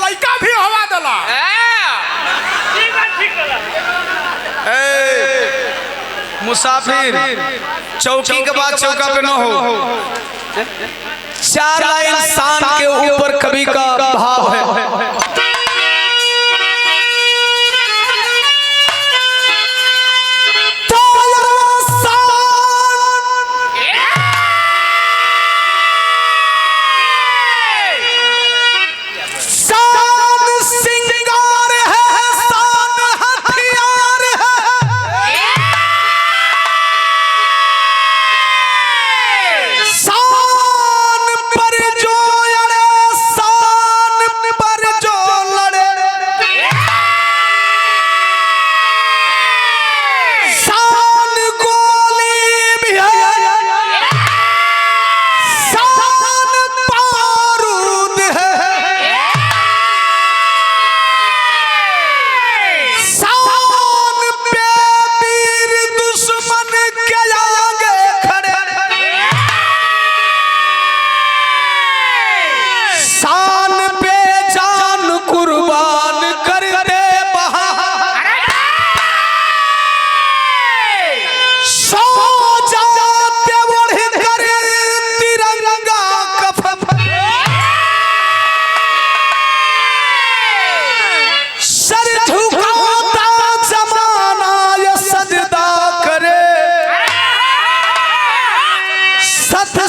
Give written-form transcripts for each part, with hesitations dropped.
लड़का भी हवा दला मुसाफिर चौकी के बाद चौका पे न हो। 4 लाइन शान के ऊपर कवि का भाव है।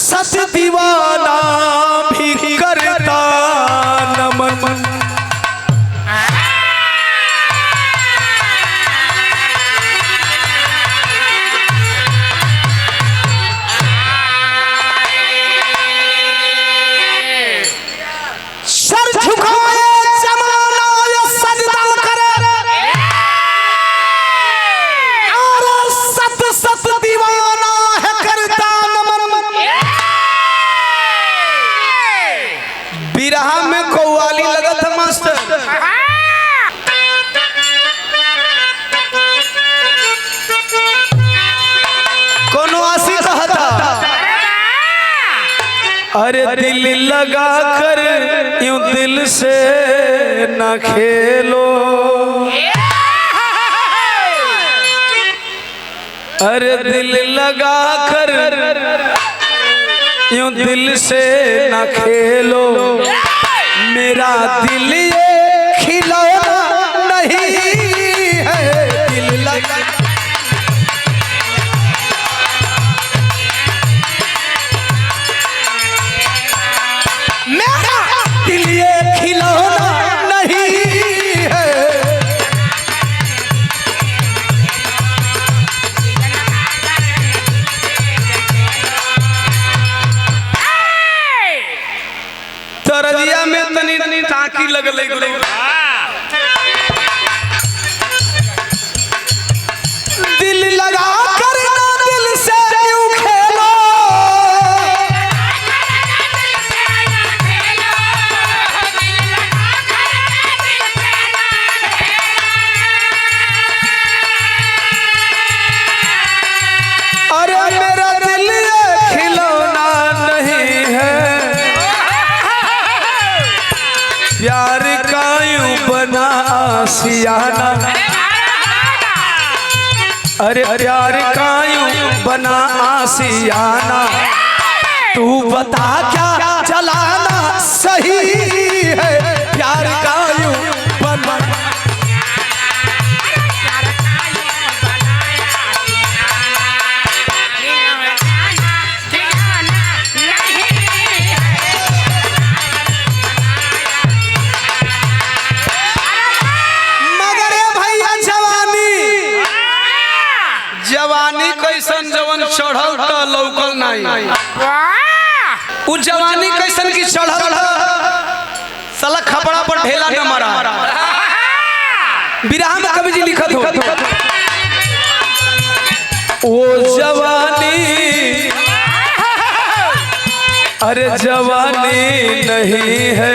सत दीवाना भी करता नमन। सर झुकाए जमाना ये सजदा करे और सत सत दीवाना है करता नमन। बिरहा में कव्वाली लगत है मास्टर। कोनो आसी कहा था अरे दिल लगा कर यूं दिल से न खेलो, अरे दिल लगा कर यूं दिल से न खेलो, मेरा दिल ये खिलौना नहीं है। दिल लगा मेरा दिल ये खिलौना नहीं है। तरजिया में तनी ताकी लगल दिल लगा कर ना दिल से यूं खेलो, अरे मेरा दिल ये खिलौना नहीं है। प्यार का यूं बना आशियाना, अरे प्यार का यूं बना आशियाना, तू बता क्या चलाना सही है। प्यार का यूं बना जवानी कैसन जवन चढ़ल त लौकल नहीं। उ जवानी कैसन की चढ़ल साला खपड़ा पर ढेला न मारा। बिरहा में कवि जी लिखत हो वो जवानी, अरे जवानी नहीं है।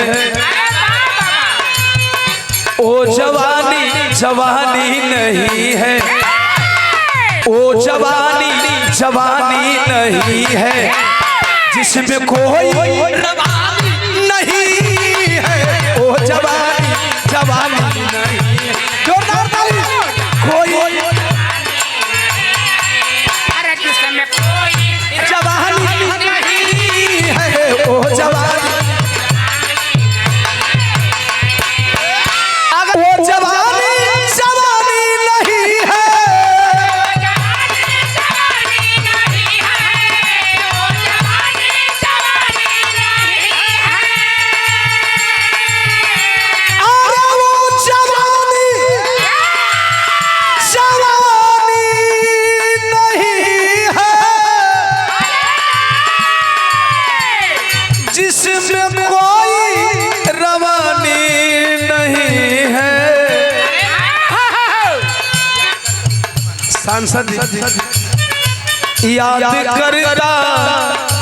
ओ जवानी जवानी नहीं है। ओ जवानी जवानी नहीं है जिसमें कोई रवानी नहीं है। ओ ओ जवानी जवानी नहीं। जोरदार ताली। कोई अरे जिसमें कोई जवानी नहीं है, ओ जवानी अगर वो जवानी जवानी नहीं है, अरे वो जवानी जवानी नहीं है जिसमें कोई रवानी नहीं है। सांसद याद करता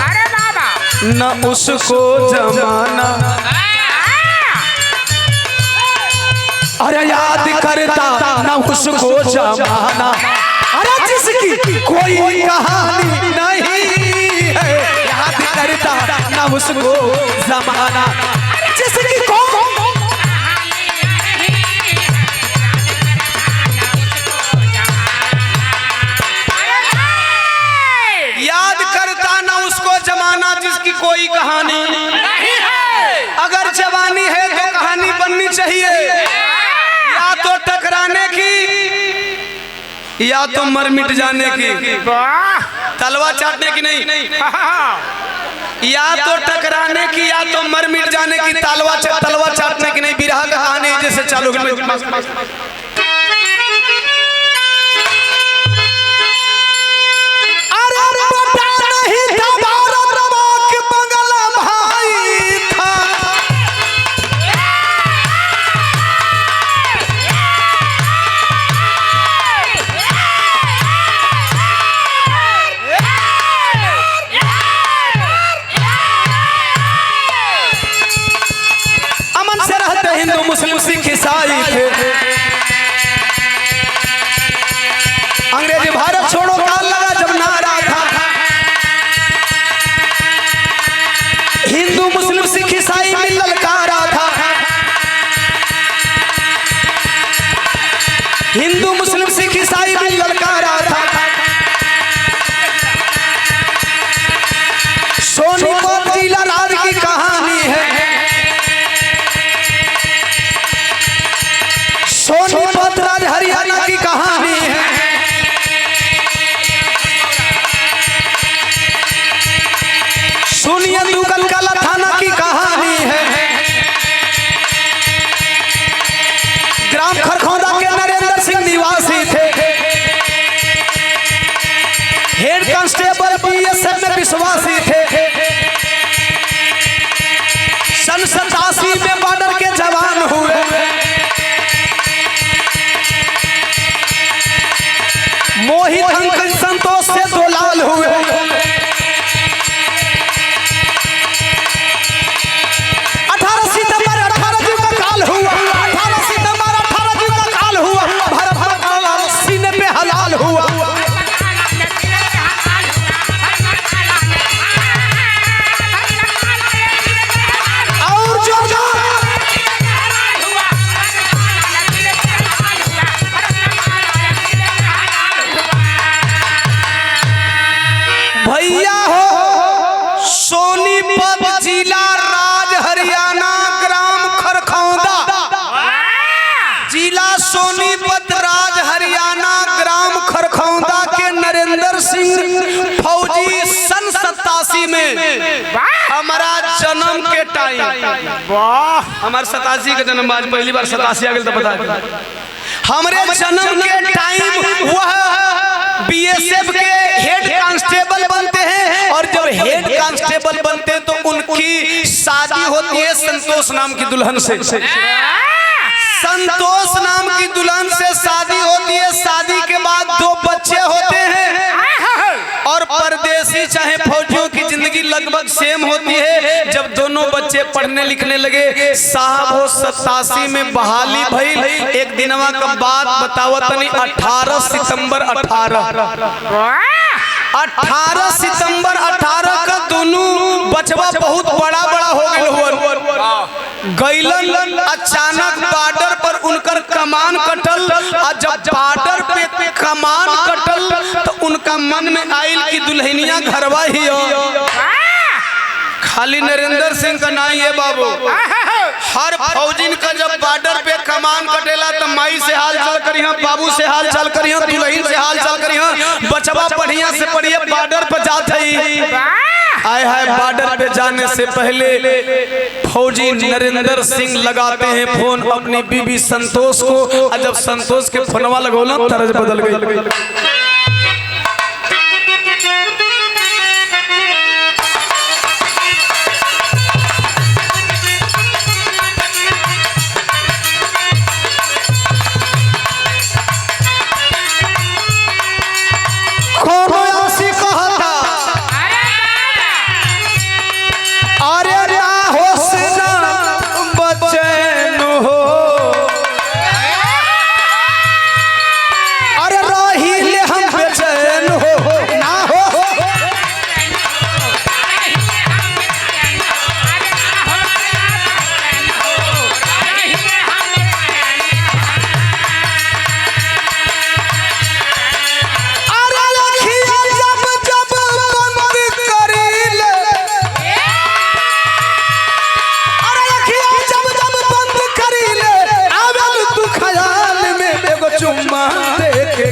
अरे बाबा न उसको जमाना, अरे याद करता न उसको जमाना, अरे जिसकी कोई कहानी नहीं है, याद करता न उसको जमाना, जिसकी कोई याद करता ना उसको जमाना, जिसकी कोई कहानी नहीं है। अगर जवानी है तो कहानी बननी चाहिए, या तो टकराने की या तो मर मिट जाने की, वाह तलवा चाटने की नहीं, या तो टकराने की या तो मर मिट जाने की, तलवा चाटने की नहीं। बिरहा का कहानी जैसे चालू अमन से रहते हिंदू मुस्लिम सिख ईसाई थे, अंग्रेजी भारत छोड़ो काल लगा जब नारा था, हिंदू मुस्लिम सिख ईसाई में ललकारा था, हिंदू मुस्लिम सिख ईसाई में ललकारा था। सोनीपत जिला राज की कहानी है, सोनीपत राज हरियाणा की कहानी है। सुनिए दुगल कला थाना की कहानी है, ग्राम खरखौदा के नरेंद्र सिंह निवासी थे, हेड कांस्टेबल बीएसएफ में विश्वासी थे, सन 87 में बॉर्डर के जवान हुए, मोहित अंकल संतोष से 2 लाल हुए, 18 सितंबर 18 जून का काल हुआ, 18 सितंबर 18 जून का काल हुआ, भर सीने पे हलाल हुआ। और जोरदार भैया हो, सोनीपत जिला राज हरियाणा ग्राम खरखौदा, जिला सोनीपत राज हरियाणा ग्राम खरखौदा के नरेंद्र सिंह फौजी सन 87 में हमारा जन्म के टाइम, वाह हमारे 87 का जन्म आज पहली बार 87 आ गया तो बता, हमारे जन्म के टाइम वह बीएसएफ के हेड कांस्टेबल बनते हैं, और जब हेड कांस्टेबल बनते हैं तो उनकी शादी होती है संतोष नाम की दुल्हन से, संतोष नाम की दुल्हन से शादी होती है। शादी के बाद 2 बच्चे होते हैं, और परदेसी चाहे फौजियों की जिंदगी लगभग सेम होती है। जब दोनों बच्चे पढ़ने लिखने लगे, साहब हो 87 में बहाली भइल, एक दिनवा का बात बतावत नहीं, 18 सितंबर 18 सितंबर 18 का दोनों बचवा बहुत बड़ा बड़ा हो गए, गैलन अचानक बॉर्डर पर उनकर कमान कटल। और जब बॉर्डर पे कमान कटल तो उनका मन में आयल कि दुल्हनिया घरवा ही हो। खाली नरेंद्र सिंह का नाम है बाबू। हर फौजिन का जब बॉर्डर पे कमान कटेला तो माई से हाल चाल करिया, बाबू से हाल चाल करिया, दुल्हन से हाल चाल करिया, बचवा बढ़िया से पढ़िए बॉर्डर पर जाते ही आए हाय। बॉर्डर पे जाने से पहले फौजी नरेंद्र सिंह लगाते हैं फोन अपनी बीबी संतोष को। और जब संतोष के फोनवा लगोला तरज बदल गई।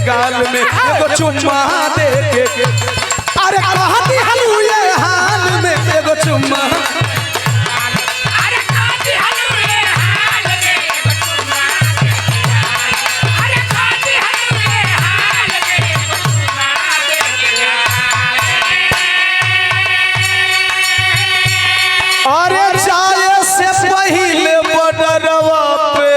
गाल में एगो चुम्मा दे के, अरे कहती हलू ये हाल में एगो चुम्मा, अरे कहती हलू ये हाल में एगो चुम्मा दे के, अरे कहती हलू ये हाल में एगो चुम्मा दे के। अरे जाए से पहले बॉर्डरवा पे,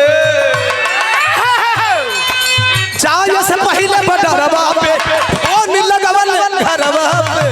जाए से पहले बॉर्डरवा पे फोन लगवल घरवा पे,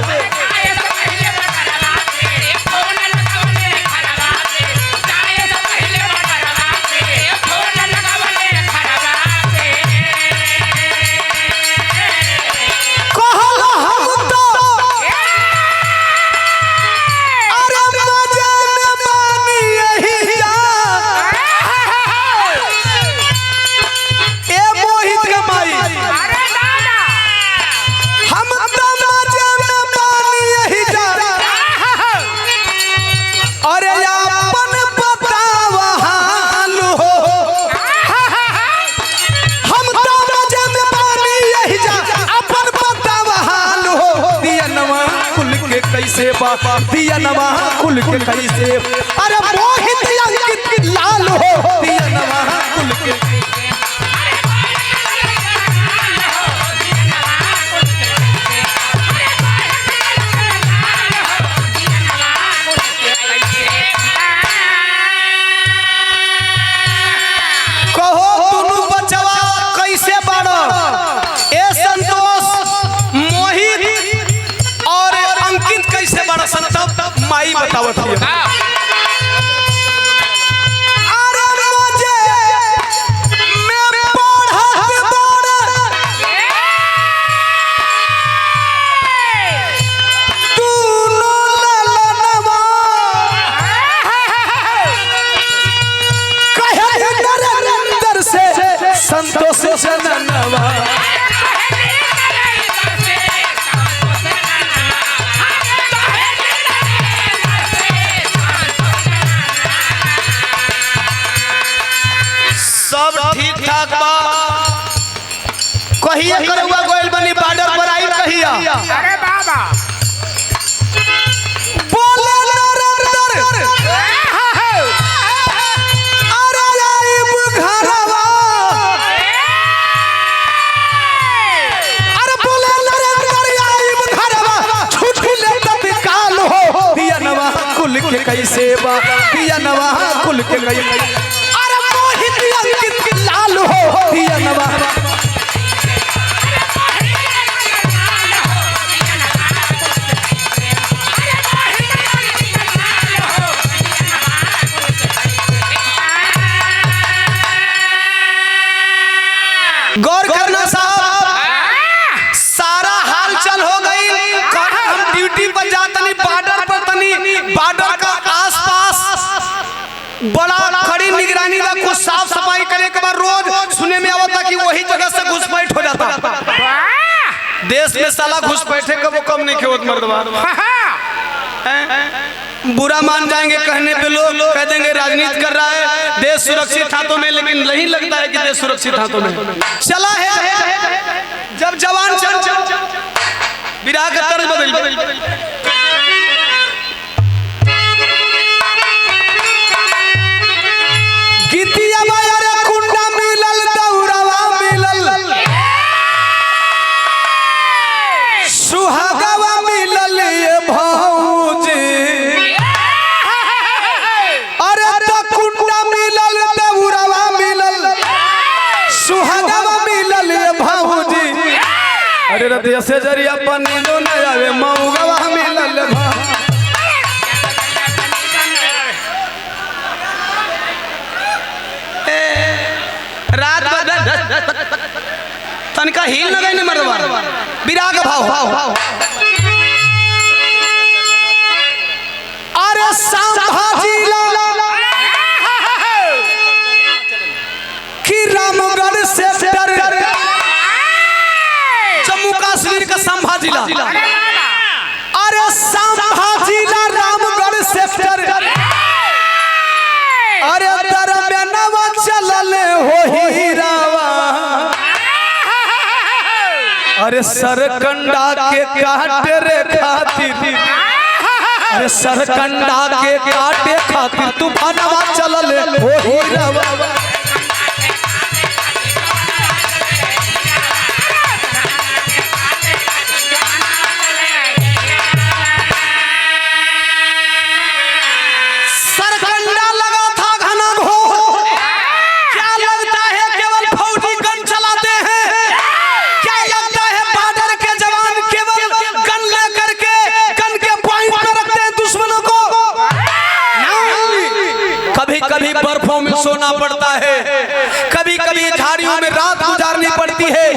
कैसे बापा दिया नवा कुल के कैसे, अरे मोहित अंकित लाल हो दिया नवा कुल के, कहो तुनु बचवा कैसे बड़ो ए संतोष मोहित और अंकित कैसे बड़ा संतोष माई बतावत है। संतोष जननवा सब ठीक ठाक बा। कहिए करुआ गोयल बनी बॉर्डर पर आई कहिया, अरे बाबा बोले नरेंद्र अरे आइब घरवा, अरे बोले नरेंद्र आइब घरवा छुट्टी ले तत्काल हो दिया नवा कुल के कैसे बा दिया नवा कुल के कैसे, अरे मोहित अंकित लाल हो दिया नवा, गौर करना साहब सारा हाल चल हो गई। हम ड्यूटी पर जातनी बॉर्डर पर तनी बॉर्डर का आसपास बड़ा घुसपैठ हो जाता। देश में साला घुसपैठे का वो कम नहीं खेवत मर्दवा। बुरा मान जाएंगे कहने पे लोग, कह देंगे राजनीति कर रहा है, देश सुरक्षित हाथों में, लेकिन नहीं लगता है कि देश सुरक्षित हाथों में चला है। जब जवान चल विराग का तर्ज बदल गीतिया बाया कुंडा मिलल दौड़वा मिलल सुहागवा मिलल ये भौजी। अरे तो कुंडा मिलल दौड़वा मिलल सुहागवा मिलल ये भौजी। अरे रतिया से जरिया पनी दो न आवे मऊगवा मिलल भौजी। रात तनका हिल न गई मरवा विराग भाव। अरे संभाजीला कि रामगढ़ सेक्टर जम्मू कश्मीर का संभाजीला। अरे संभाजीला रामगढ़ सेक्टर। अरे दरम्यानवा चलल हो हीरावा। अरे सरकंडा के काटे रे खातिर। अरे सरकंडा के काटे खातिर तूफानवा चलल हो हीरावा। कभी बर्फों में सोना पड़ता है, कभी कभी झाड़ियों में रात गुजारनी पड़ती है।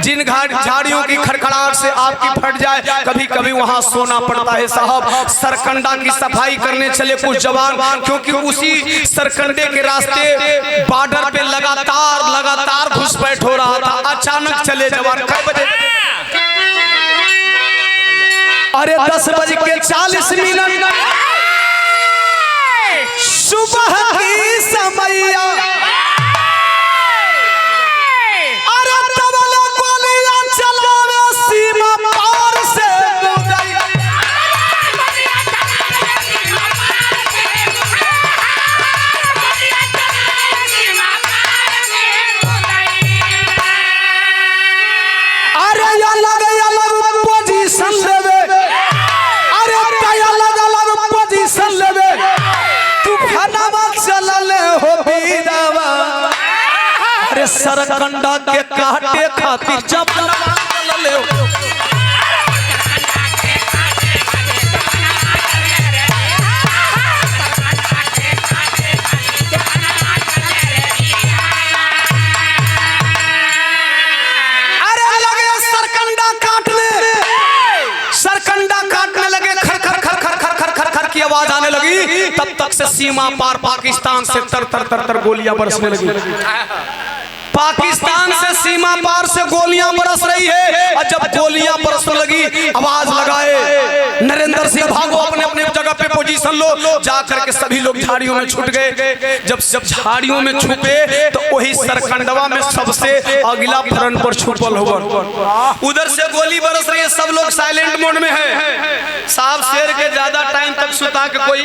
जिन झाड़ियों की खड़खड़ाहट से आपकी फट जाए, कभी कभी वहां सोना पड़ता है। साहब सरकंडा की सफाई करने चले कुछ जवान, क्योंकि उसी सरकंडे के रास्ते बॉर्डर पे लगातार घुसपैठ हो रहा था। अचानक चले जवान कै बजे? अरे 10:40 सुबह की समैया। अरे तबला गोलियां चलावे सीमा पार से अरे अलग पोजीशन लेवे। अरे अलग पोजीशन लेवे। चलल हो बीरावा। अरे सरकंडा के काटे खातिर जब चलल हो। अरे लगे सरकंडा काटने लगे, खर खर खर खर खर खर खर खर की आवाज आने लगी। तब तक से सीमा पार पाकिस्तान से तर गोलियां बरसने लगी। पाकिस्तान से सीमा पार से गोलियां बरस रही है। और जब गोलियां बरसने लगी, आवाज लगाए नरेंद्र सिंह भागो, अपने अपने जगह पे पोजीशन लो। जाकर के सभी लोग झाड़ियों में छुट गए। जब झाड़ियों में छुपे तो वही सरकंडवा में सबसे अगला फ्रंट पर छुपल होगा। उधर से गोली बरस रही है, सब लोग साइलेंट मोड में है। साहब शेर के ज्यादा टाइम तक सुता के कोई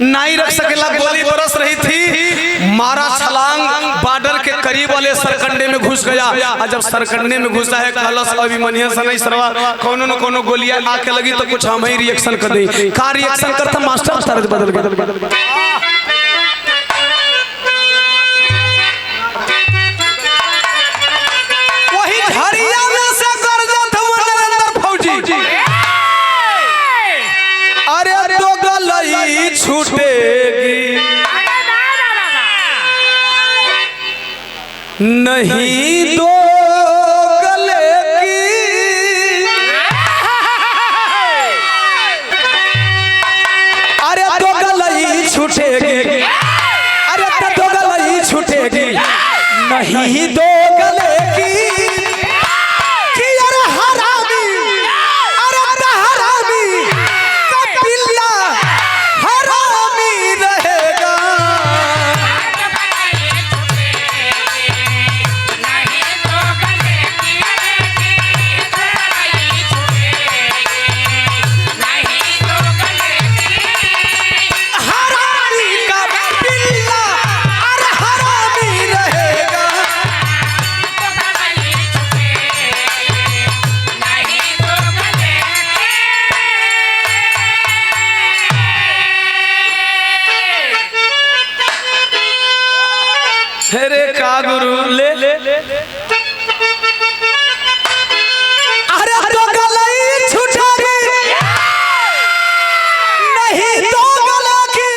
नहीं रख सकेला। गोली बरस रही थी, मारा छलांग, बॉर्डर के करीब वाले सरकंडे में घुस गया। और जब सरकंडे में घुसा है, कहलस अभिमन्यु से नहीं सरवा, कोनो न कोनो गोलियां आके लगी तो कुछ हम ही रिएक्शन कर दें। का रिएक्शन करता मास्टर तरज बदल गया। वही झरिया में से गरजत नरेंद्र फौजी। अरे तो गलई छूटेगी नहीं दो गले की। अरे तो गलई छूटेगी। अरे तो गलई छूटेगी नहीं दो का गुरु ले अरे तो गलाई छुटा नहीं तो गला की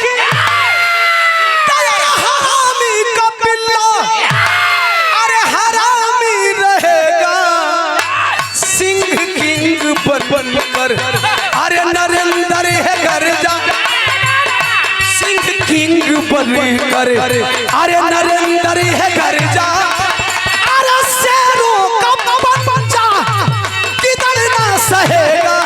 हरामी का पिल्ला अरे हरामी रहेगा सिंह किंग बन कर अरे नरेंद्र है घर जा सिंह किंग बन कर अरे नरेंद्र है घर जा अरे शेरों का बच्चा किधर ना सहेगा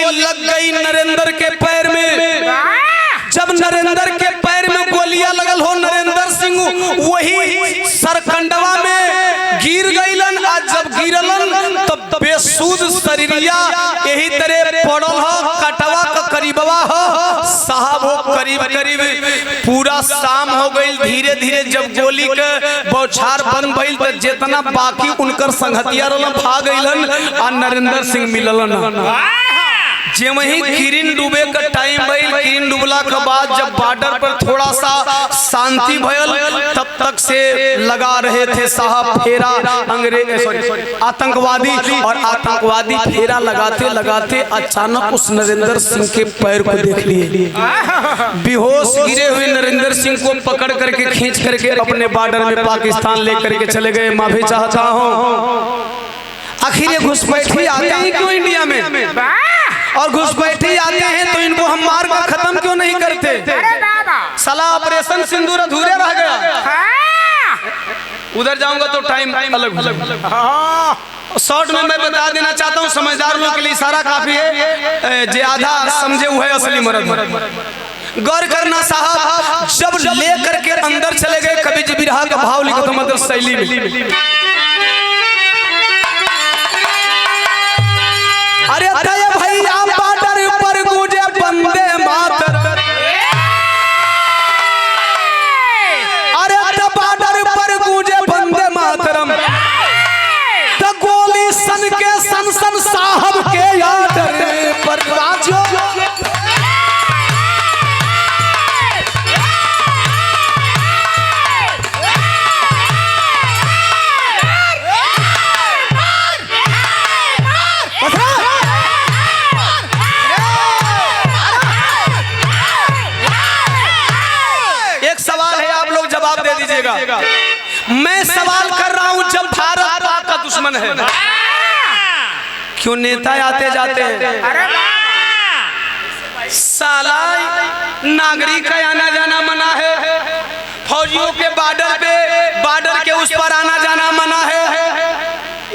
लग गई नरेंद्र के पैर में। जब नरेंद्र के पैर में गोलियां लगल हो नरेंद्र सिंह वही सरकंडवा में गिर गईलन। आज जब गिरलन तब बेसुध शरीरिया यही तरह पड़ल हो कटवा का करीबवा हो साहब हो करीब करीब पूरा शाम हो गई। धीरे धीरे जब गोली के बौछार बन गई तो जितना बाकी उनकर संगतिया रहलन भाग गईलन और नरेंद्र सिंह मिललन। जे वही किरण डूबे का टाइम भइल, किरण डूबला के बाद जब बॉर्डर पर थोड़ा सा शांति भयल तब तक से लगा रहे थे साहब फेरा अंग्रेज आतंकवादी और आतंकवादी फेरा लगाते लगाते अचानक उस नरेंद्र सिंह के पैर को देख लिए। बेहोश गिरे हुए नरेंद्र सिंह को पकड़ करके खींच करके अपने बॉर्डर में पाकिस्तान लेकर के चले गए। माफी चाहता हूँ। आखिर ये घुसपैठी आते हैं क्यों इंडिया में, और घुसपैठी आते हैं तो इनको हम मार कर खत्म क्यों नहीं करते? साला ऑपरेशन सिंदूर अधूरे रह गया। उधर जाऊंगा तो टाइम अलग शॉर्ट में मैं बता देना चाहता हूँ, समझदार लोगों के लिए इशारा काफी है। जे आधा समझे हुए असली मर्द। गौर करना साहब, जब ले करके अंदर चले गए कभी जी बिरहा का भाव लिखा था मतलब शैली में। अरे भैया बॉर्डर पर गूंजे वंदे मातरम, अरे बॉर्डर पर गूंजे वंदे मातरम, तो गोली सन के सन साहब के आर्डर पर राजो। मैं सवाल कर रहा हूं, जब भारत पाक का दुश्मन है क्यों नेता आते जाते हैं? साला नागरिक का आना जाना मना है, फौजियों के बॉर्डर के उस पर आना जाना मना है।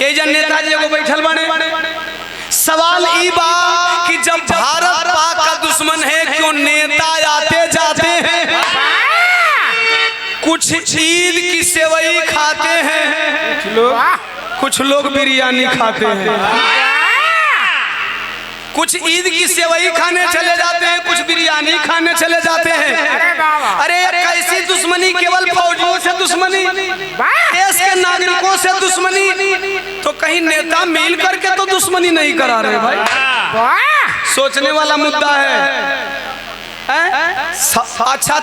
ये जन नेताजी को बैठल बने। सवाल ई बा कि जब भारत पाक का दुश्मन है क्यों नेता आते जाते हैं? कुछ ईद की सेवई खाते हैं, कुछ लोग बिरयानी खाते हैं। कुछ ईद की सेवई खाने चले जाते हैं, कुछ बिरयानी खाने चले जाते हैं। अरे कैसी दुश्मनी? केवल फौजियों से दुश्मनी, देश के नागरिकों से दुश्मनी, तो कहीं नेता मिल करके तो दुश्मनी नहीं करा रहे भाई। सोचने वाला मुद्दा है। अच्छा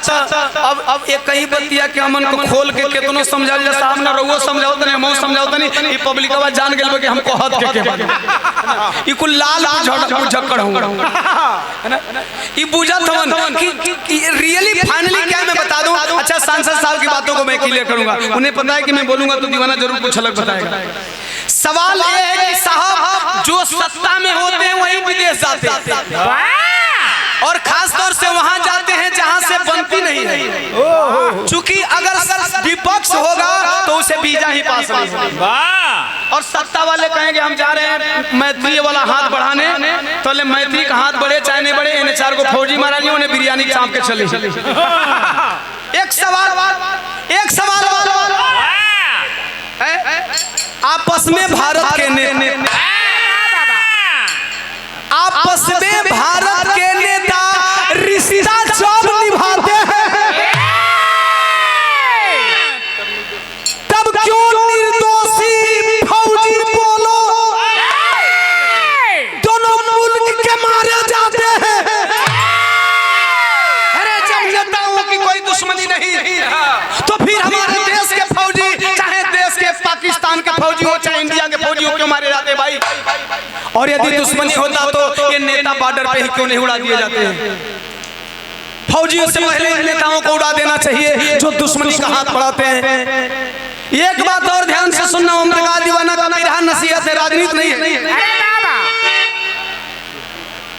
अब एक कहीं बतिया के हमन को खोल के केतनो समझा जा साहब ना रहुओ समझाओ तने हम समझाओ तनी ई पब्लिकवा जान गेल कि हमको हद के ई कुल लाल झक्कड़ हूं है ना। ई बुझत हवन कि रियली फाइनली क्या मैं बता दूं। अच्छा सांसद साहब की बातों को मैं क्लियर करूंगा, उन्हें पता है कि मैं बोलूंगा तो दीवाना जरूर कुछ अलग बताएगा। सवाल ये है कि साहब जो सत्ता में होते हैं वही विदेश जाते हैं, और खास तौर से वहां जाते हैं जहां से बनती नहीं है। चूंकि अगर विपक्ष होगा तो उसे वीजा ही पास नहीं होगा, और सत्ता वाले कहेंगे हम जा रहे हैं मैत्री वाला हाथ बढ़ाने, तो ले मैत्री का हाथ बढ़े चाहे नहीं बढ़े, इन्हें चार को फौजी मारा नहीं, उन्हें बिरयानी चाप के चले। एक सवाल आपस में भारत के नेता, आपस में भारत के नेता रिश्ता जब निभाते हैं, तब क्यों निर्दोषी फौजी बोलो दोनों मुल्क के मारे जाते हैं? अरे जब नेताओं की कोई दुश्मनी नहीं तो फिर हमारे देश के फौजी, चाहे देश के पाकिस्तान के फौजी हो चाहे इंडिया के फौजी हो, क्यों मारे जाते भाई? और यदि दुश्मनी होता तो ये नेता बॉर्डर पे ही क्यों नहीं उड़ा दिए जाते हैं? फौजियों से पहले नेताओं को उड़ा देना चाहिए जो दुश्मनी का हाथ बढ़ाते हैं। एक बात और ध्यान से सुनना, उम्र का दीवाना का मेरा नसीहत है, राजनीति नहीं है।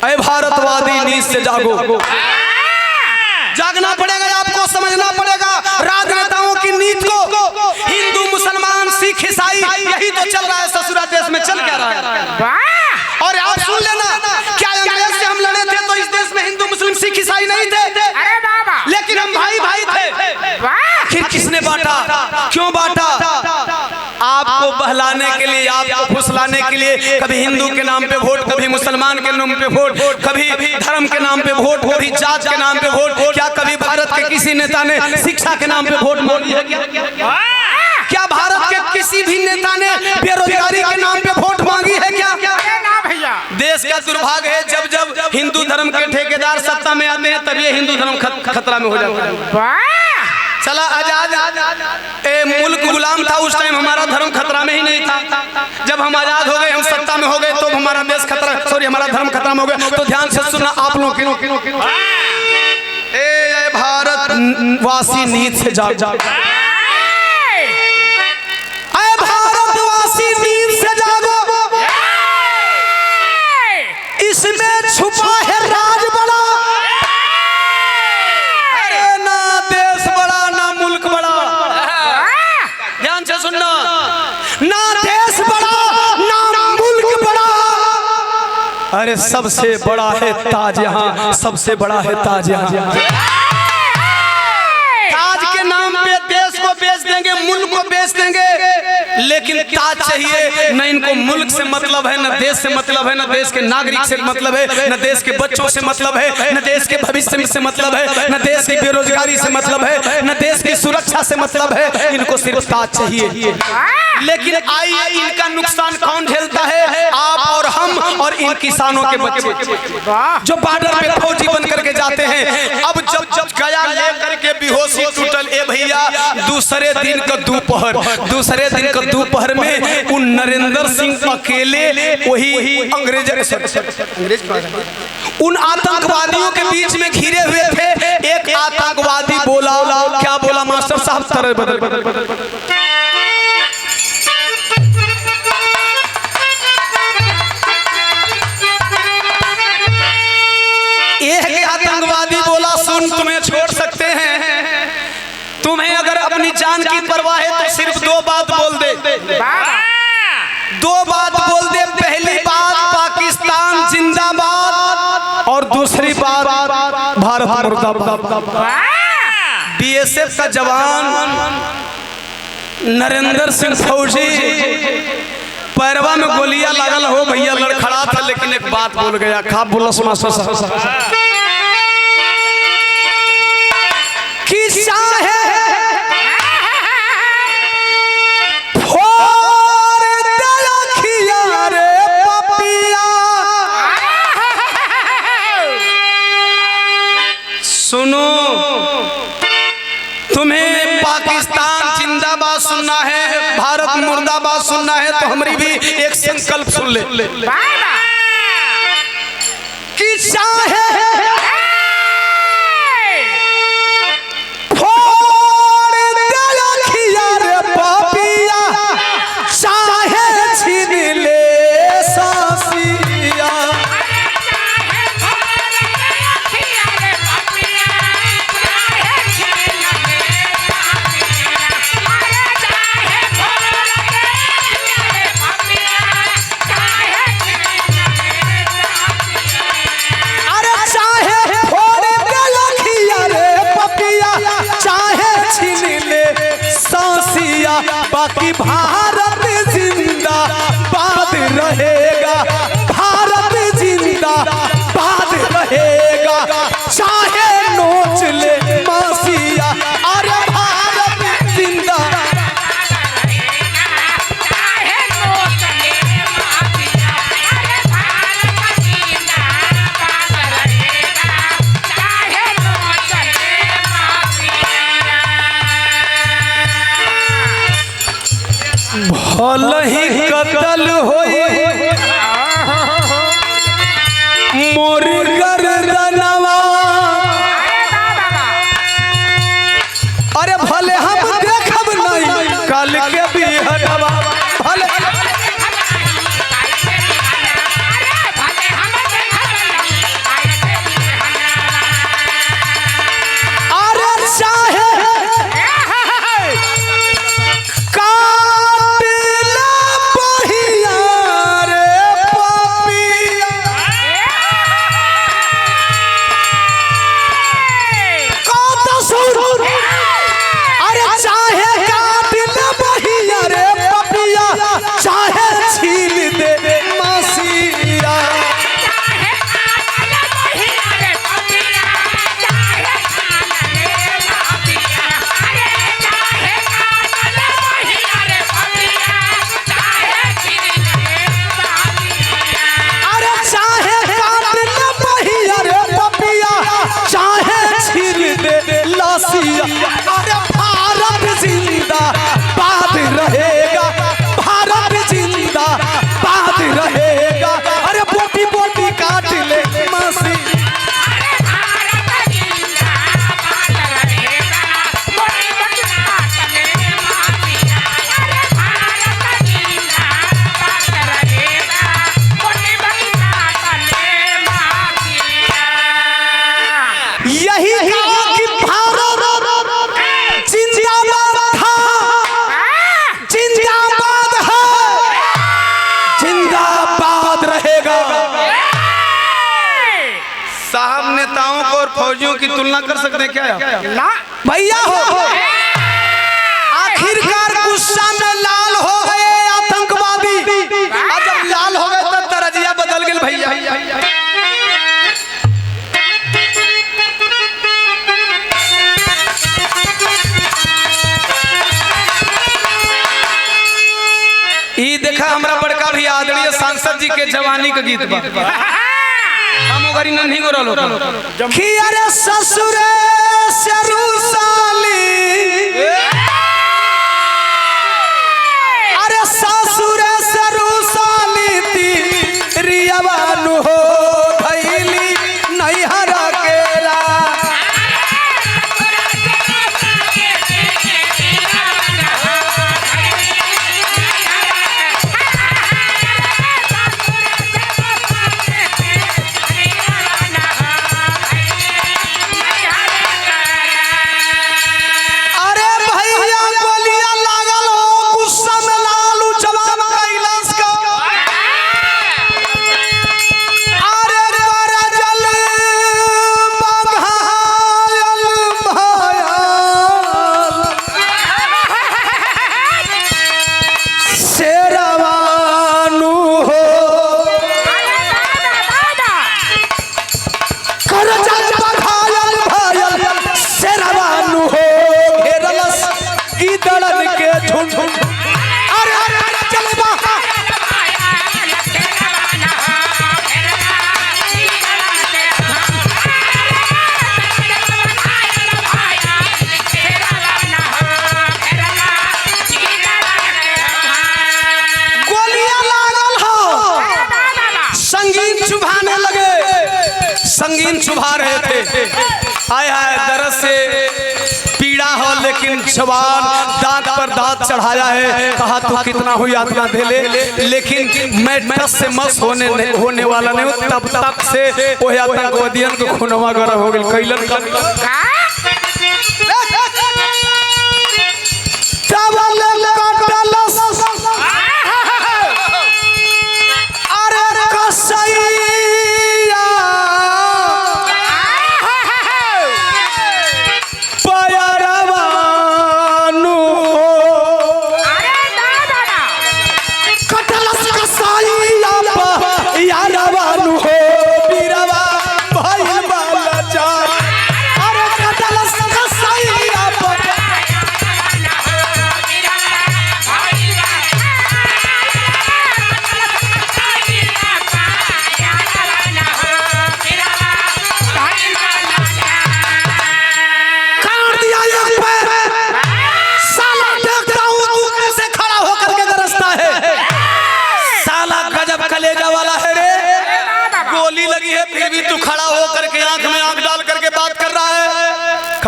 अरे भारतवादी नींद से जागो, जागना पड़ेगा, आपको समझना पड़ेगा राजनेताओं की नीति को। हिंदू मुसलमान सिख ईसाई यही तो चल रहा है, ससुरा देश में चल क्या रहा है? और आप सुन लेना, क्या अंग्रेज से हम लड़े थे तो इस देश में हिंदू मुस्लिम सिख ईसाई नहीं थे? अरे बाबा, लेकिन हम भाई भाई थे। आखिर किसने बांटा, क्यों बांटा? आपको बहलाने के लिए, आपको फुसलाने के लिए, कभी हिंदू के नाम पे वोट, कभी मुसलमान के नाम पे वोट, कभी धर्म के नाम पे वोट, कभी जात के नाम पे वोट। क्या कभी भारत के किसी नेता ने शिक्षा के नाम पे वोट मांगी है? क्या भारत के किसी भी नेता ने बेरोजगारी के नाम पे वोट मांगी है? क्या देश का दुर्भाग्य है, जब जब हिंदू धर्म के ठेकेदार सत्ता में आते हैं तब ये हिंदू धर्म खतरा में हो जाता है। चला आजाद मुल्क गुलाम था, उस टाइम हमारा धर्म खतरा में ही नहीं था। जब हम आजाद हो गए, हम सत्ता में हो गए, तो हमारा देश खतरा, सॉरी हमारा धर्म खतरा में हो गया। तो ध्यान से सुनना आप लोग, भारत वासी नींद से जाग जाग, भारतवासी नींद से जागो, इसमें छुपा है राज बड़ा। अरे ना देश बड़ा ना मुल्क बड़ा, ध्यान से सुनना, ना देश बड़ा ना मुल्क बड़ा, अरे सबसे बड़ा है ताज यहाँ, सबसे बड़ा है ताज यहाँ। ताज के नाम पे देश को बेच देंगे, मुल्क को बेच देंगे, लेकिन ताज चाहिए। न इनको मुल्क से मतलब है, न देश से मतलब है, न देश के नागरिक से मतलब है, न देश के बच्चों से मतलब है, न देश के भविष्य से मतलब है, न देश की बेरोजगारी से मतलब है, न देश की सुरक्षा से मतलब है। इनको सिर्फ ताज चाहिए। लेकिन आइए, इनका नुकसान कौन झेलता है? आप और हम और इन किसानों के बच्चे जो बॉर्डर पे फौजी बन करके जाते हैं। अब जब गया लेकर के बेहोशी टूटल, ए भैया दूसरे दिन का दोपहर में उन नरेंद्र सिंह अकेले वही अंग्रेज उन आतंकवादियों के बीच में घिरे हुए थे। एक आतंकवादी बोला, क्या बोला मास्टर साहब? तरह बदल एक आतंकवादी बोला, सुन तुम्हें छोड़ सकते हैं, तुम्हें अगर अपनी जान की परवाह है तो सिर्फ दो बात बोल दे, दो बात बोल दे। पहली बात पाकिस्तान जिंदाबाद और दूसरी बात भारत मुर्दाबाद। बीएसएफ का जवान नरेंद्र सिंह फौजी पैरवा में गोलियां लगल हो भैया, लड़खड़ा था, लेकिन एक बात बोल गया। खा बोला मास्टर साहब कि चाहे सुनो, तुम्हें पाकिस्तान जिंदाबाद सुनना है, भारत मुर्दाबाद सुनना है, तो हमारी भी एक संकल्प सुन ले कि चाहे बाकी भारत जिंदा हल ही कतल होई मोर गर्दनवा। अरे भले हम देखब नहीं कल के बिहनवा, भले अरे चाहे काटला बहिया रे पपिया, अरे चाहे काट ले बहिया रे पपिया, चाहे छील दे मासिया। अरे चाहे काट ले बहिया रे पपिया, चाहे छील दे लासिया। अरे भारत जिंदा बात रहेगा, भारत जिंदा बात रहेगा। अरे बोटी बोटी काट ले मासी। यही कहा कि भारत जिंदाबाद था, जिंदाबाद है, जिंदाबाद रहेगा। साहब नेताओं को और फौजियों की तुलना कर सकते हैं क्या भैया? हो आखिरकार गुस्सा में लाल हो गए आतंकवादी, और जब लाल हो गए तब तरजिया बदल गए भैया। ई देखा हमरा बड़का भी आदरणीय सांसद जी के जवानी के गीत बा, हम ओकरी नन्ही गो रहलो कि अरे ससुरे से रूसाली, अरे ससुरे से रूसाली तिरियावानु हो भइली नैहरा केरा। अरे भैया गोलियां लागल हो, गुस्सा में लालू जवान कैलाश का। अरे करजल बघायल भयाल शेरवानु हो। करजल बघायल भयाल शेरवानु हो, घेरलस की दड़न के झुंड। अरे अरे चले बा गोलियां लागल हो, संगीन चुभाने लगे, संगीन चुभा रहे थे। आय हाय दर्द से पीड़ा हो, लेकिन जवान दांत पर दांत चढ़ाया है। कहा तू कितना हुई आत्मा दे ले, लेकिन मैं टस से मस होने वाला नहीं हूँ। तब तक से वो आतंकवादियों को खुनवा गरम हो गई कैलन का। अरे कसैया पयरवानु कटलस कसैया पयरवानु हो, बीरवा भइल बाला जा। अरे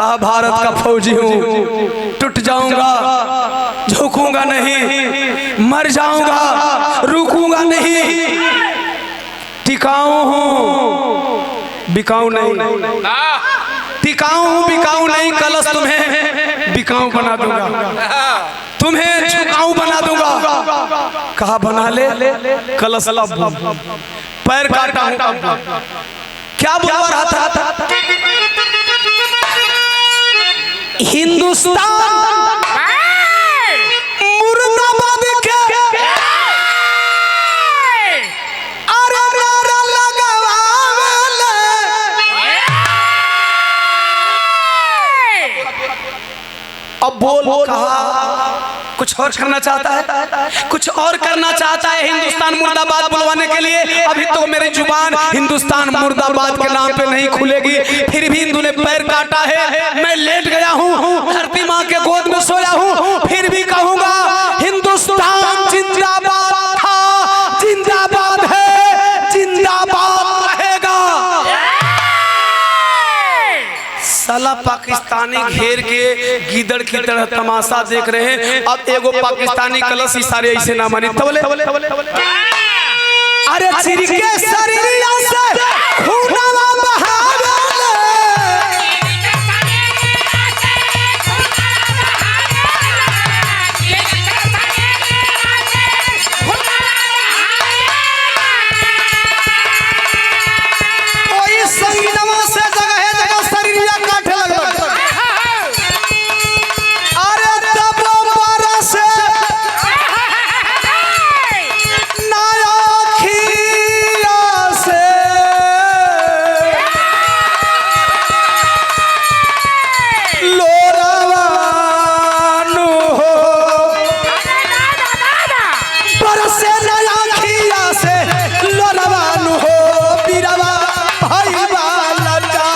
कहा भारत का फौजी हूँ, टूट जाऊंगा झुकूंगा नहीं, मर जाऊंगा रुकूंगा नहीं, टिकाऊ हूँ बिकाऊ नहीं, टिकाऊ हूँ बिकाऊ नहीं, कलश तुम्हें बिकाऊ बना दूंगा, तुम्हें झुकाऊ बना दूंगा। कहा बना ले कलश, पैर काटा हूँ, क्या बोल रहा था? हिंदुस्तान मुर्दाबाद के अरे नारा लगावाले, अब बोल कहा कुछ और करना चाहता है, कुछ और करना चाहता है हिंदुस्तान मुर्दाबाद बुलवाने के लिए। अभी तो मेरी जुबान हिंदुस्तान मुर्दाबाद के नाम पे नहीं खुलेगी, फिर भी हिंदू ने पैर काटा है। मैं लेट गया हूँ, धरती माँ के गोद में सोया हूँ, फिर भी कहूँगा हिंदुस्तान जिंदाबाद था, जिंदाबाद है, जिंदाबाद रहेगा। साला पाकिस्तानी घेर के गीदड़ की तरह तमाशा देख रहे हैं। अब एगो पाकिस्तानी कलश इशारे ऐसे ना मानी तवले, अरे चिरके शरीरिया से खूनवा बहावे, कोई संगीतवा से जगह जगह शरीरिया काटे लगल, अरे तब बरस नया खिया से लोरावानु हो, बरसे नया खिया से लोरावानु हो, बीरवा भाई वाला जा।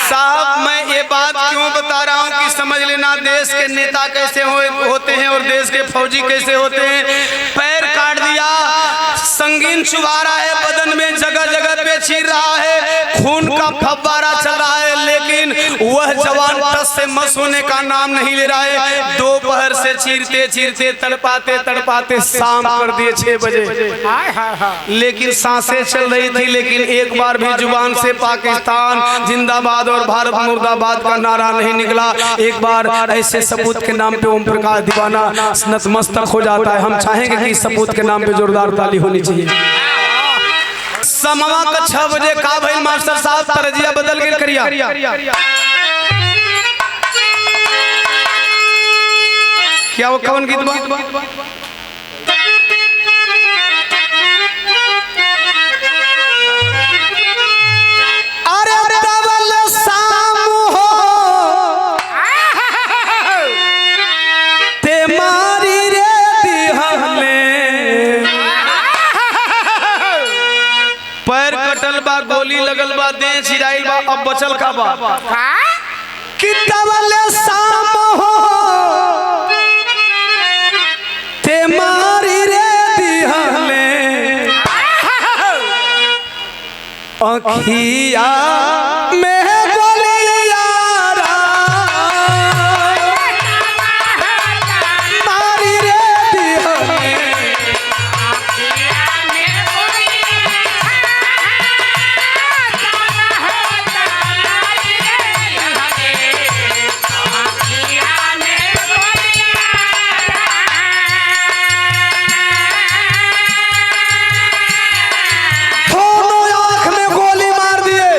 साहब मैं ये बात क्यों बता रहा हूँ कि समझ लेना देश के नेता कैसे होते हैं और देश के फौजी कैसे होते हैं। पैर काट दिया, संगीन चुभा रहा है बदन में, जगह जगह पे चीर रहा है, खून का फव्वारा चल रहा है, लेकिन वह जवान टस से मस होने का नाम नहीं ले रहा है। दोपहर से चीरते चीरते तड़पाते तड़पाते शाम कर दिए 6 बजे, लेकिन सांसें चल रही थी, लेकिन एक बार भी जुबान से पाकिस्तान जिंदाबाद और भारत मुर्दाबाद का नारा नहीं निकला। एक बार ऐसे सपूत के नाम पे ओम प्रकाश दीवाना नतमस्तक हो जाता है। हम चाहेंगे कि इस सपूत के नाम पे जोरदार ताली होनी चाहिए। समवा का 6 बजे का भाई मास्टर साहब तरजिया बदल के करिया, क्या वो कौन गीत बा? अरे डबल शाम हो ते मारी रे दिहले, पैर कटल बा, गोली लगल बा, देह छिराइल बा, अब बचल का बा कि डबल शाम हो ते मारी रे दिहले, अखिया में गोलिया मारी रे दिहले, दोनों आंख में गोली मार दिए,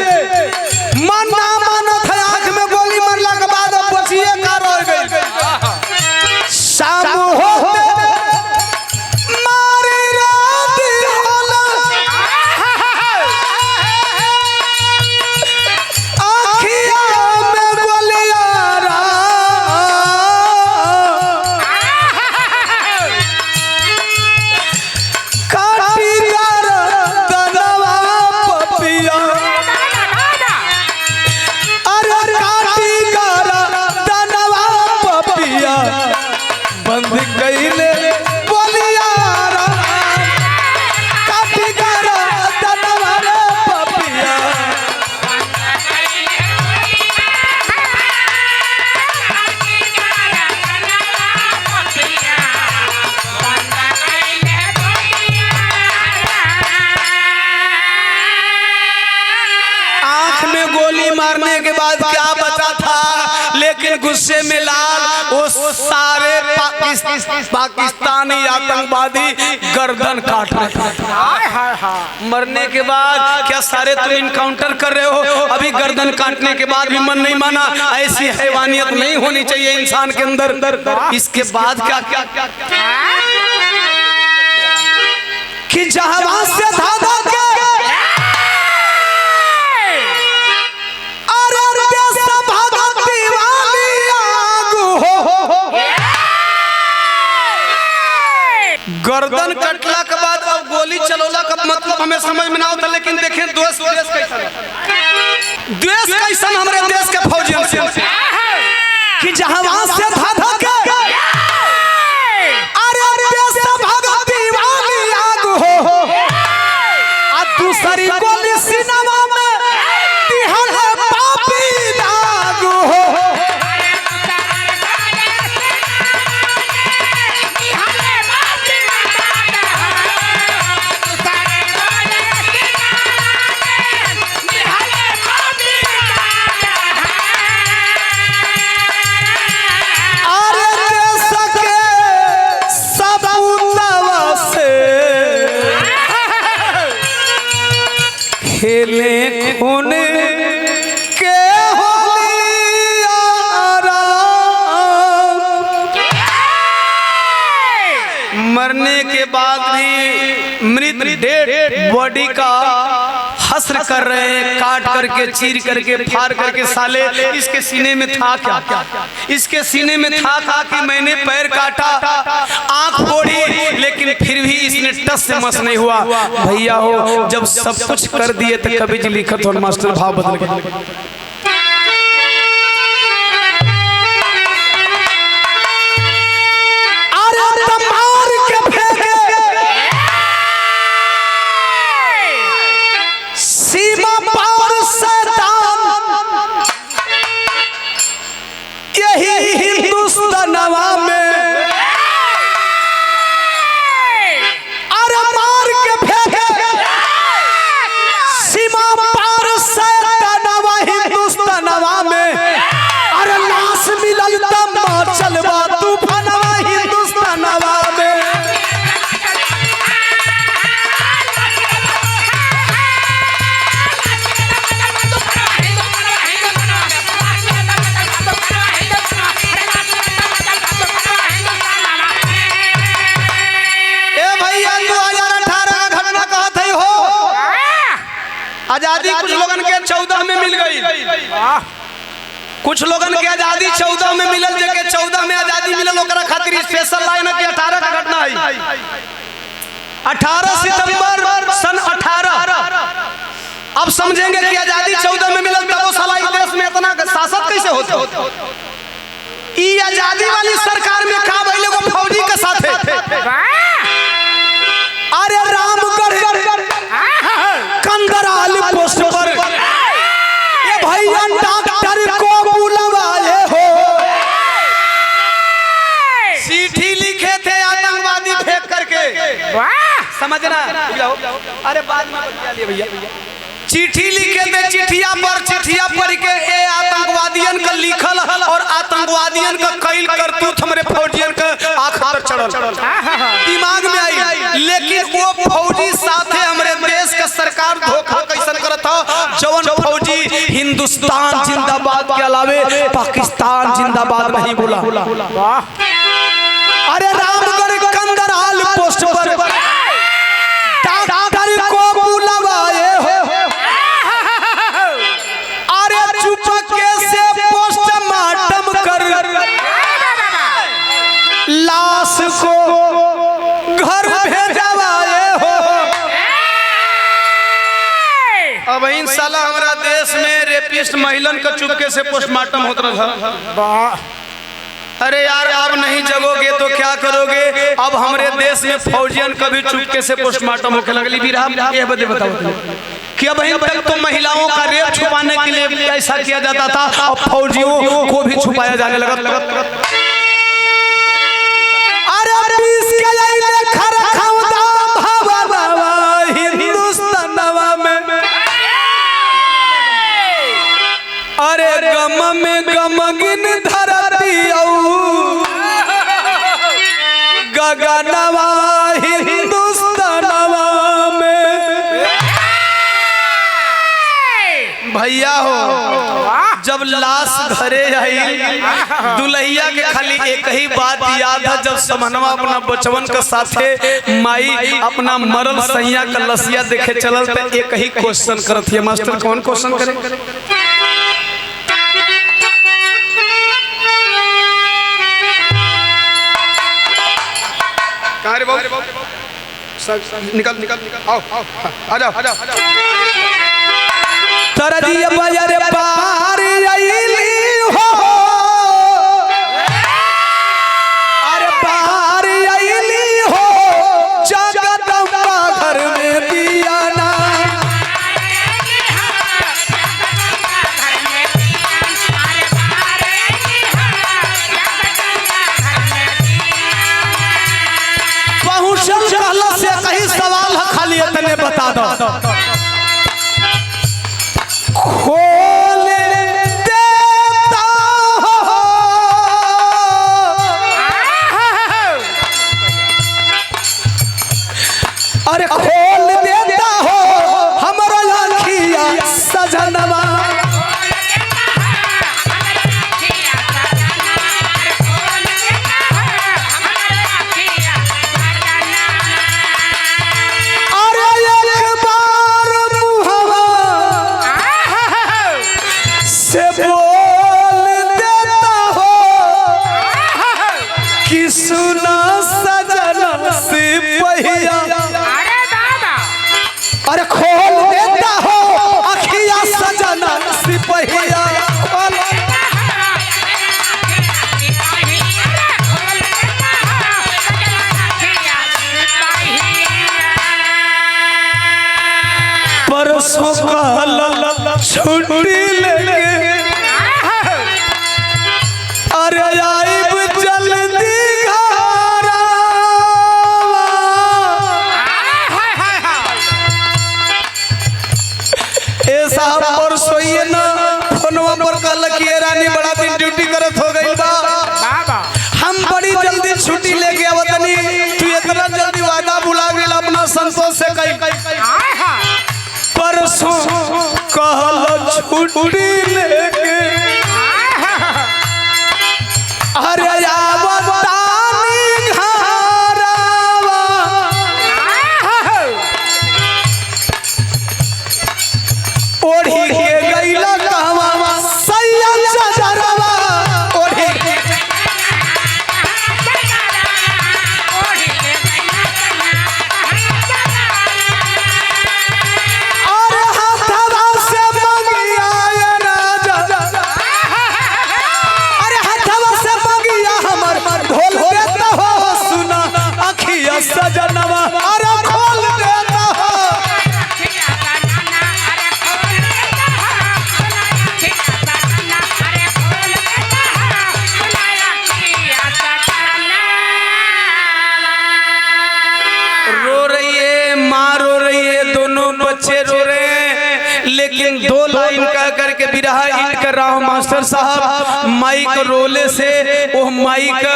मारने के बाद क्या बचा था, लेकिन गुस्से में लाल वो सारे पाकिस्तानी आतंकवादी गर्दन काट रहे थे। मरने के बाद क्या सारे तुम इनकाउंटर कर रहे हो, अभी गर्दन काटने के बाद भी मन नहीं माना। ऐसी हैवानियत नहीं होनी चाहिए इंसान के अंदर। इसके बाद क्या क्या क्या कि जहां से धागा के गर्दन कटला के बाद अब गोली चलोला का मतलब हमें समझ में ना आता, लेकिन देखें देश कैसा हमारे देश के फौजियों से कि जहां वहां से धाधा के अरे देश भागा दीवानी आग हो आ दूसरी गोली सिनेमा में दिहल है पापी दाग हो। खेले खून के मरने के बाद भी मृत डेड बॉडी का हस्र कर रहे हैं, काट करके चीर करके फाड़ करके। साले इसके सीने में था क्या, इसके सीने में था कि मैंने पैर काटा, आंख फोड़ी, लेकिन फिर भी इसने टस से मस नहीं हुआ। भैया हो जब सब कुछ कर दिए तो कभी जी लिखत हो मास्टर भाव बदल गए। सीमा पार शैतान यही हिंदुस्तानवा में अरे मार के फेंके सीमा पार शैतानवा हिंदुस्तानवा में अरे लाश मिलल तब चलवा तूफानवा हिंदुस्तानवा में। आजादी कुछ लोगन के 14 में मिल गई, कुछ लोगन के आजादी 14 में मिलल, जेके 14 में आजादी मिलल ओकरा खातिर स्पेशल लाइन के 18 का घटना है। 18 सितंबर सन 18 अब समझेंगे कि आजादी 14 में मिलल तब वो साला इस देश में इतना शासक कैसे होते। ई आजादी वाली सरकार में का भइले वो फौजी के साथ है। अरे रामगढ़ कंदराल पोस्ट पर ये भैया डॉक्टर को बुलवाए हो, चिट्ठी लिखे थे आतंकवादी फेंक करके, समझना। अरे बाद में बता लिए भैया, चिट्ठी लिखे थे, चिट्ठिया पढ़ के ए आतंकवादियन का लिखल और आतंकवादियन का कईल करतूत हमरे फौजियन का आंख पर चढ़ल दिमाग में आई। लेकिन वो फौजी साथे हमरे देश का सरकार धोखा कैसन करत हो, जवन फौजी हिंदुस्तान जिंदाबाद के अलावे पाकिस्तान जिंदाबाद नहीं बोला। अरे रामगढ़ कंदराल पोस्ट पर डॉक्टर को बुलवाए हो, अरे चुपके से पोस्टमार्टम कर लाश को घर भेजवाए हो। अब इन साला हमारा देश में रेपिस्ट महिलन का चुपके से पोस्टमार्टम होता था। अरे यार अब नहीं जगोगे तो क्या करोगे। अब हमारे देश में फौजियन का भी चुपके से पोस्टमार्टम होने लगली। भी ये बताओ कि अब तक तो महिलाओं का रेप छुपाने के लिए ऐसा किया जाता था, अब फौजियों को भी छुपाया जाने लगा। अरे गम में गमगिन धरती गगनवा हिंदुस्तानवा में। भैया हो जब लाश घरे आई दुल्हिया के खाली एक ही बात याद है, जब समनवा अपना बचवन के साथे माई अपना मरल सैया का लसिया देखे चलल तो एक ही क्वेश्चन करत है। मास्टर कौन क्वेश्चन करे? निकल निकल निकल आओ आ जाओ आ जाओ। तरजी बजर पार आईली हो, अरे पार आईली हो, जगदम्बा घर में दिया ना। से कहीं सवाल है, खाली इतने बता दो। खोल देता हो, अरे खोल देता हो हमारा आँखिया सजनवा। अरे खोल देता हो अखिया सजना सिपहिया। परसों का छुट्टी लेके अरे आइब जल्दी साहब। परसों ना फोनवा पर कल की रानी बड़ा दिन ड्यूटी करत हो गई बा, हम बड़ी जल्दी छुट्टी लेके आवतनी, तू इतना जल्दी वादा भुला गेल अपना संतोष से कई। परसों कहल छुट्टी लेके अरे आवतानी घरवा, ओढ़ी के गईला कहवा सैया चदरवा, ओढ़ी अरे हाथवा से मंगिया राजा, अरे हाथवा से मंगिया हमर ढोल देता हो सुना अखिया सजनवा। अरे खोल देता हो लेकिन दो लाइन कह करके बिरहा इन कर रहा हूँ मास्टर साहब। माई का रोले से वो माई का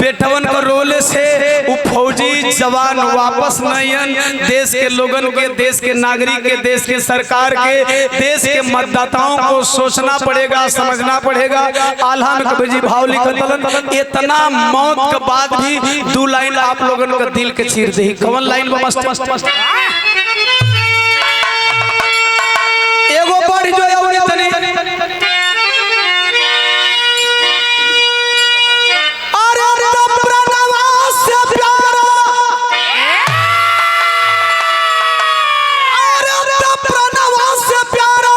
बेटवन का रोले से वो फौजी जवान वापस नहीं, देश के लोगन के, देश के नागरिक के, देश के सरकार के, देश के मतदाताओं को सोचना पड़ेगा, समझना पड़ेगा। आल्हा में कबीर जी भाव लिखत इतना मौत के बाद भी दो लाइन आप लोगन का दिल के चीर दे। कौन लाइन मास्टर? एगो बड़ी जो है तनी अरे तब प्रणवा से प्यारा, अरे तब प्रणवा से प्यारा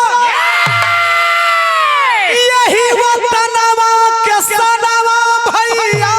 यही वतनवा के सनवा भैया।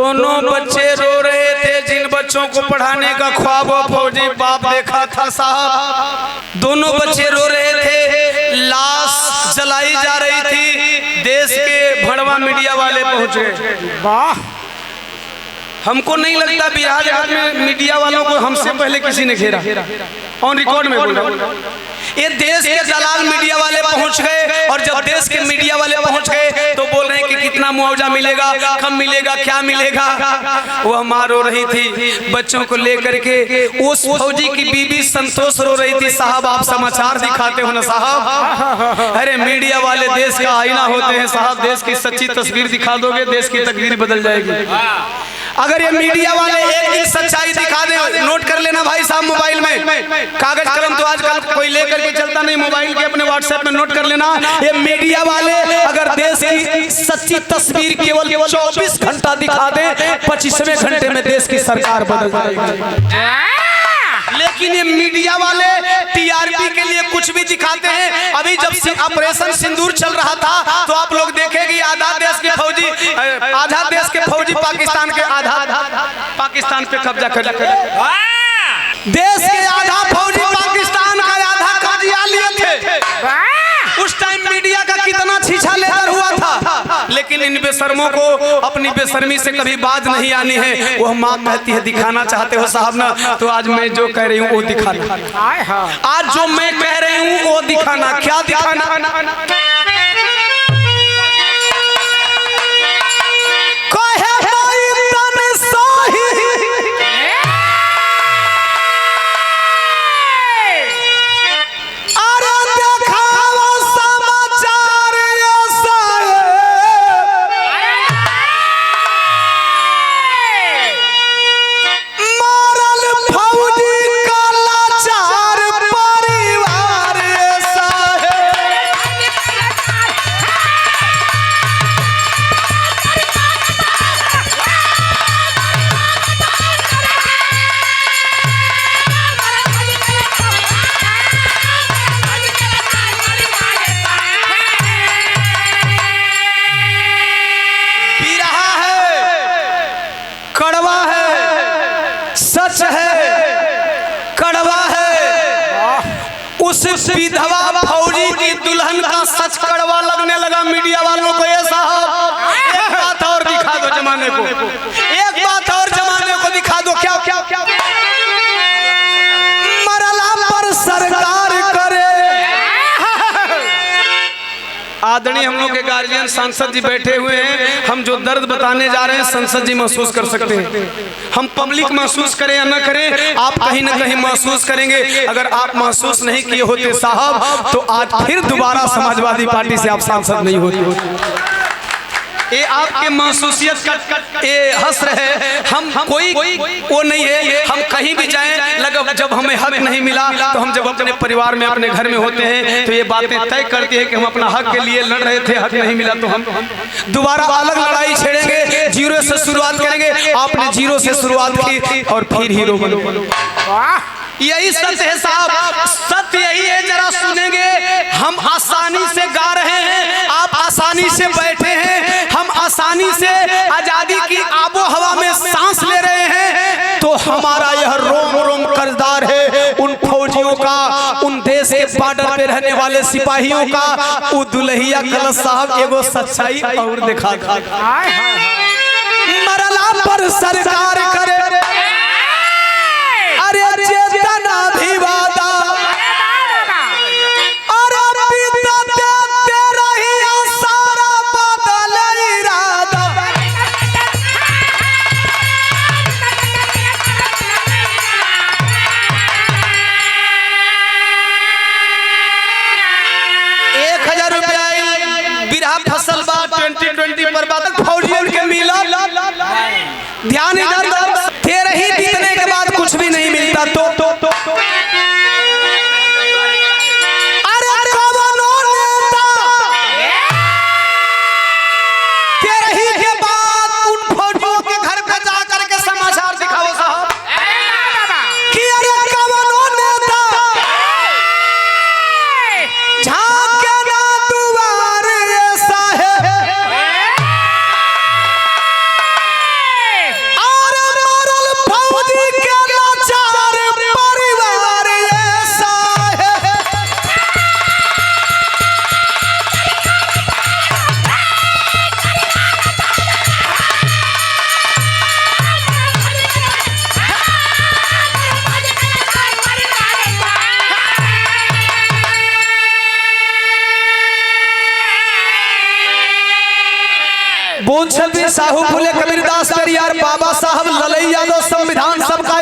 दोनों बच्चे रो रहे थे जिन बच्चों को पढ़ाने का ख्वाब फौजी बाप देखा था साहब। दोनों बच्चे रो रहे थे, लाश जलाई जा रही थी, देश के भड़वा मीडिया वाले पहुंच गए। वाह, हमको नहीं लगता बिहार में मीडिया वालों को हमसे पहले किसी ने घेरा। ऑन रिकॉर्ड में बोल रहा हूं, ये देश के दलाल मीडिया वाले पहुंच गए। और जब देश के मीडिया वाले पहुंच गए तो बोल रहे हैं कि कितना मुआवजा मिलेगा, कब मिलेगा, क्या मिलेगा। वो माँ रो रही थी बच्चों को लेकर के। उस फौजी की बीबी संतोष रो रही थी, साहब आप समाचार दिखाते हो ना साहब। अरे मीडिया वाले देश का आईना होते हैं साहब, देश की सच्ची तस्वीर दिखा दोगे देश की तकदीर बदल जाएगी। अगर ये मीडिया वाले एक दिन सच्चाई दिखा दे, नोट कर लेना भाई साहब मोबाइल में, कागज कलम तो आजकल कोई लेकर के चलता नहीं, मोबाइल के अपने व्हाट्सएप में नोट कर लेना। ये मीडिया वाले अगर देश की सच्ची तस्वीर केवल 24 घंटा दिखा दे, 25वें घंटे में देश की सरकार बदल जाएगी। लेकिन ये मीडिया वाले टीआरपी के लिए कुछ भी दिखाते हैं। अभी जब ऑपरेशन सिंदूर चल रहा था तो आप लोग देखेंगे आधा देश के फौजी पाकिस्तान के आधा पाकिस्तान पे कब्जा कर देश के आधा फौजी पाकिस्तान का आधा कब्जा लिए थे। उस टाइम मीडिया का कितना छीछा लेकर हुआ था, लेकिन इन बेशर्मों को अपनी बेशर्मी से कभी बाज नहीं आनी है। वो माँ कहती है दिखाना चाहते हो साहब ना, तो आज मैं जो कह रही हूँ वो दिखाना। आज जो मैं कह रही हूँ वो दिखाना। क्या दिखाना? कड़वा है, सच है, कड़वा है। उस विधवा फौजी की दुल्हन का सच कड़वा लगने लगा मीडिया वालों को। ये साहब एक बात और दिखा दो जमाने को, एक बात और जमाने को दिखा दो। क्या क्या क्या मरला पर सरकार करे। आदरणीय हम लोग के गार्जियन सांसद जी बैठे हुए हैं, हम जो दर्द बताने जा रहे हैं संसद जी महसूस कर सकते हैं। हम पब्लिक महसूस करें या न करें, आप कहीं ना कहीं महसूस करेंगे। अगर आप महसूस नहीं किए होते साहब तो आज फिर दोबारा समाजवादी पार्टी से आप सांसद नहीं होते। ये आपके महसूसियत का ये हस्र है। हम कोई वो नहीं है, हम कहीं भी जाएं लगा जब हमें हक नहीं मिला तो हम जब अपने परिवार में अपने घर में होते हैं तो ये बातें तय करती है कि हम अपना हक के लिए लड़ रहे थे, हक नहीं मिला तो हम दोबारा अलग लड़ाई छेड़ेंगे, जीरो से शुरुआत करेंगे। आपने जीरो से शुरुआत की और फिर हीरो बनो। यही सत्य है साहब, सत्य यही है। जरा सुनेंगे, हम आसानी से गा रहे हैं, आप आसानी से बैठे हैं, हम आसानी से आजादी की आबो हवा में सांस ले रहे हैं, तो हमारा यह रोम रोम कर्जदार है उन फौजियों का, उन देश के बॉर्डर पे रहने वाले सिपाहियों का। वो दुल्हिया कलश साहब एगो सच्चाई और दिखा मरला पर सरकार करे। अरे चेतना भी वादा, अरे पिता तेरा ही सारा बदल इरादा। ₹1000 बिरहा फसल बा 2020 पर बात फौजियों के मिला। ध्यान इधर पूछ भी साहू फूले कबीरदास पेरियार बाबा साहब ललई यादव संविधान सबका